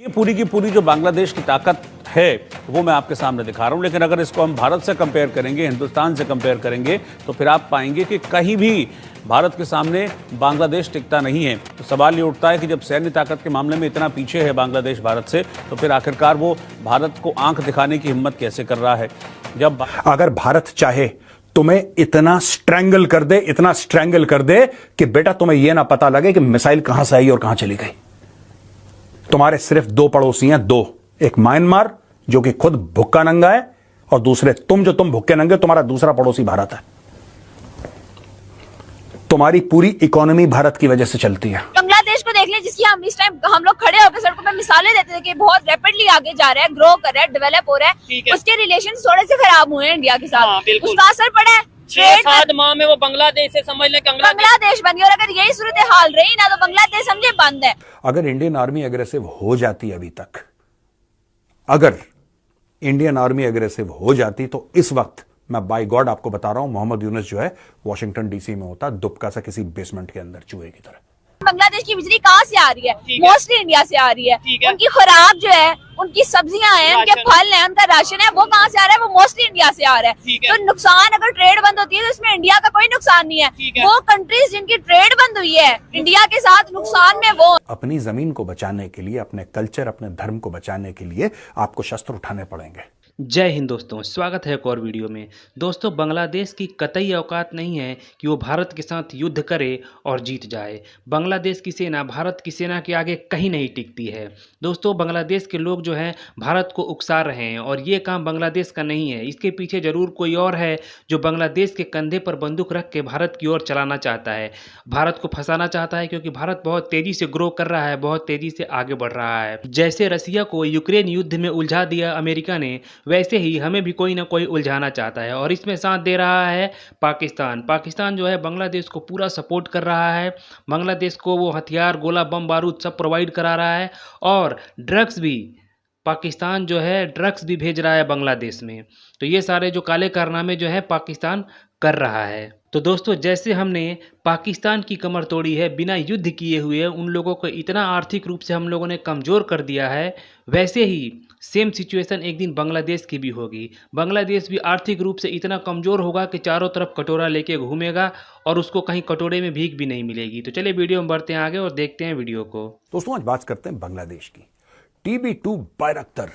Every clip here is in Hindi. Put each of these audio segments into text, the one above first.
ये पूरी की पूरी जो बांग्लादेश की ताकत है वो मैं आपके सामने दिखा रहा हूं, लेकिन अगर इसको हम भारत से कंपेयर करेंगे, हिंदुस्तान से कंपेयर करेंगे, तो फिर आप पाएंगे कि कहीं भी भारत के सामने बांग्लादेश टिकता नहीं है। तो सवाल ये उठता है कि जब सैन्य ताकत के मामले में इतना पीछे है बांग्लादेश भारत से, तो फिर आखिरकार वो भारत को आंख दिखाने की हिम्मत कैसे कर रहा है? जब अगर भारत चाहे तुम्हें इतना स्ट्रैंगल कर दे कि बेटा तुम्हें यह ना पता लगे कि मिसाइल कहां से आई और कहां चली गई। तुम्हारे सिर्फ दो पड़ोसी हैं, दो, एक म्यांमार जो कि खुद भुक्का नंगा है, और दूसरे तुम भुक्के नंगे, तुम्हारा दूसरा पड़ोसी भारत है। तुम्हारी पूरी इकोनॉमी भारत की वजह से चलती है। बांग्लादेश को देख ले, जिसकी हम इस टाइम हम लोग खड़े होकर सड़कों पे मिसालें देते थे कि बहुत रैपिडली आगे जा रहा है, ग्रो कर रहा है, डेवलप हो रहा है, उसके रिलेशन थोड़े से खराब हुए हैं इंडिया के साथ। उसका असर पड़ा है 6-7 माह में वो बांग्लादेश से समझ लें बांग्लादेश बन गया। और अगर यही सूरत हाल रही ना तो बांग्लादेश समझे बंद है। अगर इंडियन आर्मी अग्रेसिव हो जाती अभी तक, अगर इंडियन आर्मी अग्रेसिव हो जाती, तो इस वक्त मैं बाय गॉड आपको बता रहा हूं, मोहम्मद यूनुस जो है वॉशिंगटन डीसी में होता, दुबका सा किसी बेसमेंट के अंदर चूहे की तरह। बांग्लादेश की बिजली कहाँ से आ रही है? मोस्टली इंडिया से आ रही है। उनकी खुराक जो है, उनकी सब्जियां हैं, उनके फल हैं, उनका राशन है, वो कहाँ से आ रहा है? वो मोस्टली इंडिया से आ रहा है। तो नुकसान, अगर ट्रेड बंद होती है तो इसमें इंडिया का कोई नुकसान नहीं है। वो कंट्रीज जिनकी ट्रेड बंद हुई है इंडिया के साथ, नुकसान में वो। अपनी जमीन को बचाने के लिए, अपने कल्चर, अपने धर्म को बचाने के लिए आपको शस्त्र उठाने पड़ेंगे। जय हिंद दोस्तों, स्वागत है एक और वीडियो में। दोस्तों, बांग्लादेश की कतई औकात नहीं है कि वो भारत के साथ युद्ध करे और जीत जाए। बांग्लादेश की सेना भारत की सेना के आगे कहीं नहीं टिकती है। दोस्तों, बांग्लादेश के लोग जो हैं भारत को उकसा रहे हैं, और ये काम बांग्लादेश का नहीं है। इसके पीछे ज़रूर कोई और है जो बांग्लादेश के कंधे पर बंदूक रख के भारत की ओर चलाना चाहता है, भारत को फंसाना चाहता है, क्योंकि भारत बहुत तेज़ी से ग्रो कर रहा है, बहुत तेज़ी से आगे बढ़ रहा है। जैसे रसिया को यूक्रेन युद्ध में उलझा दिया अमेरिका ने, वैसे ही हमें भी कोई ना कोई उलझाना चाहता है, और इसमें साथ दे रहा है पाकिस्तान। पाकिस्तान जो है बांग्लादेश को पूरा सपोर्ट कर रहा है, बांग्लादेश को वो हथियार, गोला, बम, बारूद सब प्रोवाइड करा रहा है, और ड्रग्स भी पाकिस्तान जो है ड्रग्स भी भेज रहा है बांग्लादेश में। तो ये सारे जो काले कारनामे जो है पाकिस्तान कर रहा है। तो दोस्तों, जैसे हमने पाकिस्तान की कमर तोड़ी है बिना युद्ध किए हुए, उन लोगों को इतना आर्थिक रूप से हम लोगों ने कमज़ोर कर दिया है, वैसे ही सेम सिचुएशन एक दिन बांग्लादेश की भी होगी। बांग्लादेश भी आर्थिक रूप से इतना कमज़ोर होगा कि चारों तरफ कटोरा लेके घूमेगा, और उसको कहीं कटोरे में भीख भी नहीं मिलेगी। तो चलिए वीडियो में बढ़ते हैं आगे और देखते हैं वीडियो को। दोस्तों, आज बात करते हैं बांग्लादेश की। TB2 बायरक्तर।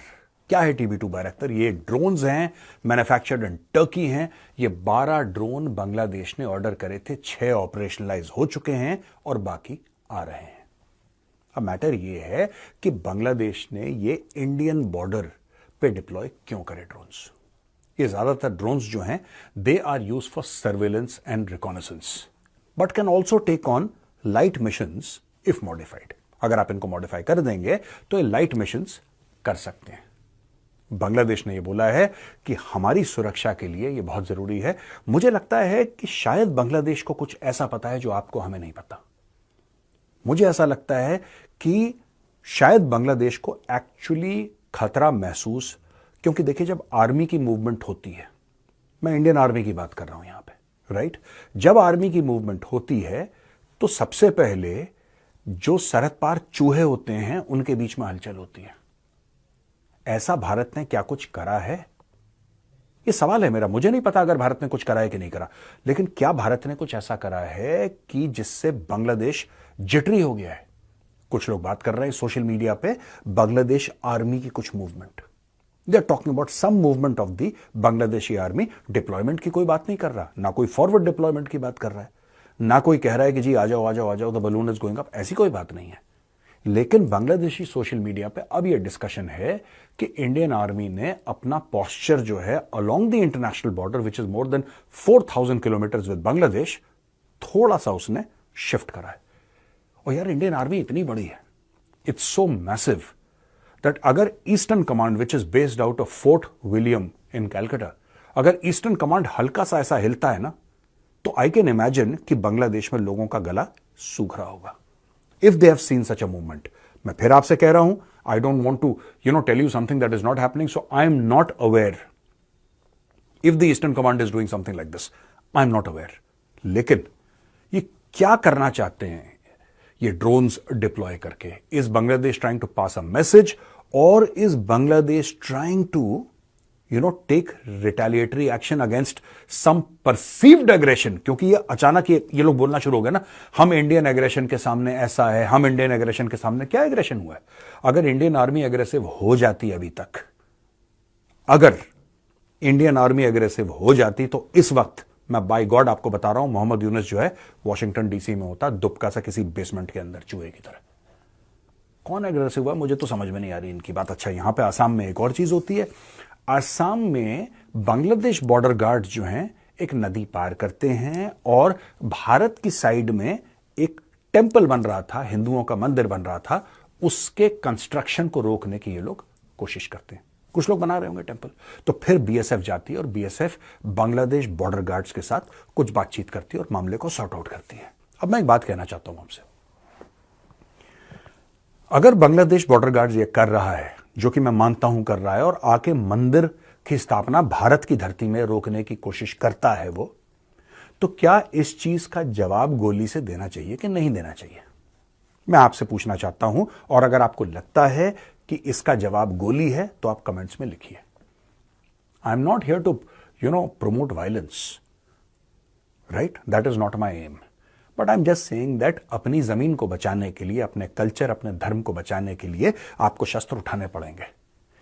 क्या है TB2 बायरक्तर? ये ड्रोन्स हैं, मैन्युफैक्चर्ड इन टर्की हैं। ये 12 ड्रोन बांग्लादेश ने ऑर्डर करे थे, 6 ऑपरेशनलाइज हो चुके हैं और बाकी आ रहे हैं। अब मैटर ये है कि बांग्लादेश ने ये इंडियन बॉर्डर पे डिप्लॉय क्यों करे ड्रोन्स। ये ज्यादातर ड्रोन्स जो हैं, they are use for surveillance and reconnaissance, but can also take on light missions if modified. अगर आप इनको मॉडिफाई कर देंगे तो ये लाइट मिशंस कर सकते हैं। बांग्लादेश ने यह बोला है कि हमारी सुरक्षा के लिए यह बहुत जरूरी है। मुझे लगता है कि शायद बांग्लादेश को कुछ ऐसा पता है जो आपको, हमें नहीं पता। मुझे ऐसा लगता है कि शायद बांग्लादेश को एक्चुअली खतरा महसूस, क्योंकि देखिए, जब आर्मी की मूवमेंट होती है, मैं इंडियन आर्मी की बात कर रहा हूं यहां पे, राइट? जब आर्मी की मूवमेंट होती है तो सबसे पहले जो सरहद पार चूहे होते हैं उनके बीच में हलचल होती है। ऐसा भारत ने क्या कुछ करा है? यह सवाल है मेरा। मुझे नहीं पता अगर भारत ने कुछ करा है कि नहीं करा, लेकिन क्या भारत ने कुछ ऐसा करा है कि जिससे बांग्लादेश जिटरी हो गया है? कुछ लोग बात कर रहे हैं सोशल मीडिया पे बांग्लादेश आर्मी की कुछ movement, they are talking about some movement of the Bangladeshi army. Deployment की कोई बात नहीं कर रहा, ना कोई फॉरवर्ड डिप्लॉयमेंट की बात कर रहा है, ना कोई कह रहा है कि जी आ जाओ आ जाओ आ जाओ, the balloon is going up, ऐसी कोई बात नहीं है। लेकिन बांग्लादेशी सोशल मीडिया पे अब यह डिस्कशन है कि इंडियन आर्मी ने अपना पोस्चर जो है along the international border which is more than 4000 kilometres with Bangladesh, थोड़ा सा उसने शिफ्ट करा है। और यार, इंडियन आर्मी इतनी बड़ी है, इट्स सो मैसिव दैट अगर eastern command which is based out of Fort William in Calcutta, अगर ईस्टर्न कमांड हल्का सा ऐसा हिलता है ना, तो आई कैन इमेजिन कि बांग्लादेश में लोगों का गला सूख रहा होगा if they have seen such a movement. मैं फिर आपसे कह रहा हूं, I don't want to tell you something that is not happening, so I am not aware if the eastern command is doing something like this, I am not aware. लेकिन ये क्या करना चाहते हैं? ये ड्रोन्स डिप्लॉय करके? Is Bangladesh trying to pass a message, और is Bangladesh trying to take retaliatory action against some perceived aggression? क्योंकि ये अचानक ये लोग बोलना शुरू हो गए ना, हम इंडियन एग्रेशन के सामने ऐसा है, हम इंडियन एग्रेशन के सामने। क्या एग्रेशन हुआ है? अगर इंडियन आर्मी एग्रेसिव हो जाती अभी तक, अगर इंडियन आर्मी एग्रेसिव हो जाती, तो इस वक्त मैं बाय गॉड आपको बता रहा हूं, मोहम्मद यूनुस जो है वॉशिंगटन डीसी में होता, दुबका सा किसी बेसमेंट के अंदर चूहे की तरह। कौन एग्रेसिव हुआ मुझे तो समझ में नहीं आ रही इनकी बात। अच्छा, यहां पे आसाम में एक और चीज होती है। आसाम में बांग्लादेश बॉर्डर गार्ड जो हैं एक नदी पार करते हैं, और भारत की साइड में एक टेंपल बन रहा था, हिंदुओं का मंदिर बन रहा था, उसके कंस्ट्रक्शन को रोकने की ये लोग कोशिश करते हैं। कुछ लोग बना रहे होंगे टेंपल, तो फिर बीएसएफ जाती है और बीएसएफ बांग्लादेश बॉर्डर गार्ड्स के साथ कुछ बातचीत करती है और मामले को सॉर्ट आउट करती है। अब मैं एक बात कहना चाहता हूं आपसे, अगर बांग्लादेश बॉर्डर गार्ड्स ये कर रहा है, जो कि मैं मानता हूं कर रहा है, और आके मंदिर की स्थापना भारत की धरती में रोकने की कोशिश करता है वो, तो क्या इस चीज का जवाब गोली से देना चाहिए कि नहीं देना चाहिए? मैं आपसे पूछना चाहता हूं, और अगर आपको लगता है कि इसका जवाब गोली है तो आप कमेंट्स में लिखिए। I am not here to promote violence, right? That is not my aim, but I am just saying that अपनी जमीन को बचाने के लिए, अपने कल्चर, अपने धर्म को बचाने के लिए आपको शस्त्र उठाने पड़ेंगे।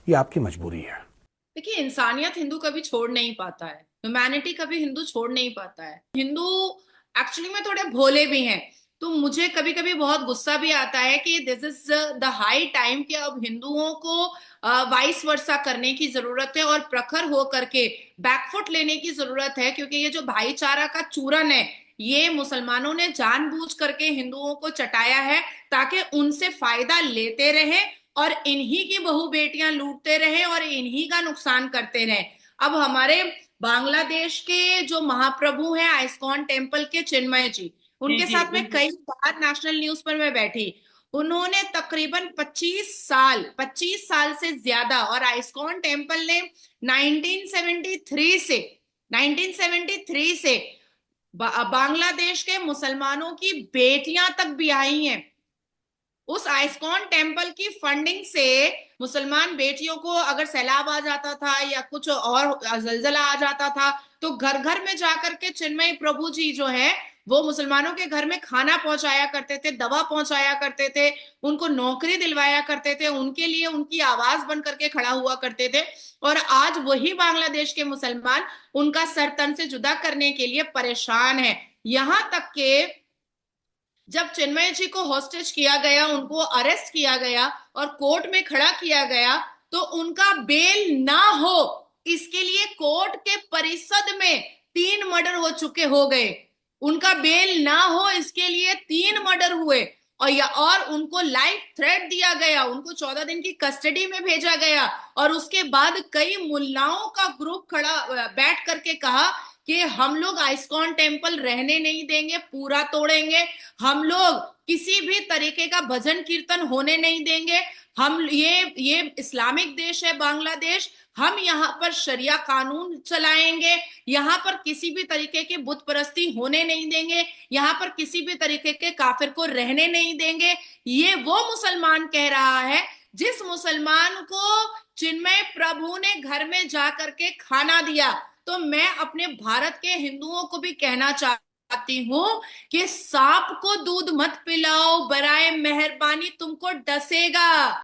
ये आपकी मजबूरी है। देखिए, इंसानियत हिंदू कभी छोड़ नहीं पाता है, ह्यूमैनिटी कभी हिंदू छोड़ नहीं पाता है। हिंदू एक्चुअली में थोड़े भोले भी हैं, तो मुझे कभी कभी बहुत गुस्सा भी आता है कि this is the high time कि अब हिंदुओं को वाइस वर्सा करने की जरूरत है और प्रखर हो करके बैकफुट लेने की जरूरत है, क्योंकि ये जो भाईचारा का चूरन है, ये मुसलमानों ने जानबूझ करके हिंदुओं को चटाया है ताकि उनसे फायदा लेते रहे और इन्हीं की बहू बेटियां लूटते रहे और इन्हीं का नुकसान करते रहे। अब हमारे बांग्लादेश के जो महाप्रभु हैं आइस्कॉन टेम्पल के चिन्मय जी, उनके साथ में कई बार नेशनल न्यूज पर मैं बैठी, उन्होंने तकरीबन 25 साल से ज्यादा, और आइस्कॉन टेम्पल ने 1973 से बांग्लादेश के मुसलमानों की बेटियां तक ब्याही हैं। उस आइस्कॉन टेम्पल की फंडिंग से मुसलमान बेटियों को अगर सैलाब आ जाता था या कुछ और जलजला आ जाता था, तो घर घर में जाकर के चिन्मय प्रभु जी जो है वो मुसलमानों के घर में खाना पहुंचाया करते थे, दवा पहुंचाया करते थे, उनको नौकरी दिलवाया करते थे, उनके लिए उनकी आवाज बन करके खड़ा हुआ करते थे। और आज वही बांग्लादेश के मुसलमान उनका सर तन से जुदा करने के लिए परेशान है। यहां तक के जब चिन्मय जी को हॉस्टेज किया गया, उनको अरेस्ट किया गया और कोर्ट में खड़ा किया गया, तो उनका बेल ना हो इसके लिए कोर्ट के परिसर में 3 मर्डर हो गए। उनका बेल ना हो इसके लिए 3 मर्डर हुए, और उनको लाइफ थ्रेट दिया गया, उनको 14 दिन की कस्टडी में भेजा गया। और उसके बाद कई मुल्लाओं का ग्रुप खड़ा बैठ करके कहा कि हम लोग आइस्कॉन टेम्पल रहने नहीं देंगे, पूरा तोड़ेंगे, हम लोग किसी भी तरीके का भजन कीर्तन होने नहीं देंगे, हम ये इस्लामिक देश है बांग्लादेश, हम यहाँ पर शरिया कानून चलाएंगे, यहाँ पर किसी भी तरीके की बुत परस्ती होने नहीं देंगे, यहाँ पर किसी भी तरीके के काफिर को रहने नहीं देंगे। ये वो मुसलमान कह रहा है जिस मुसलमान को चिन्मय प्रभु ने घर में जा करके खाना दिया। तो मैं अपने भारत के हिंदुओं को भी कहना चाहती हूँ कि सांप को दूध मत पिलाओ, बराए मेहरबानी तुमको डसेगा।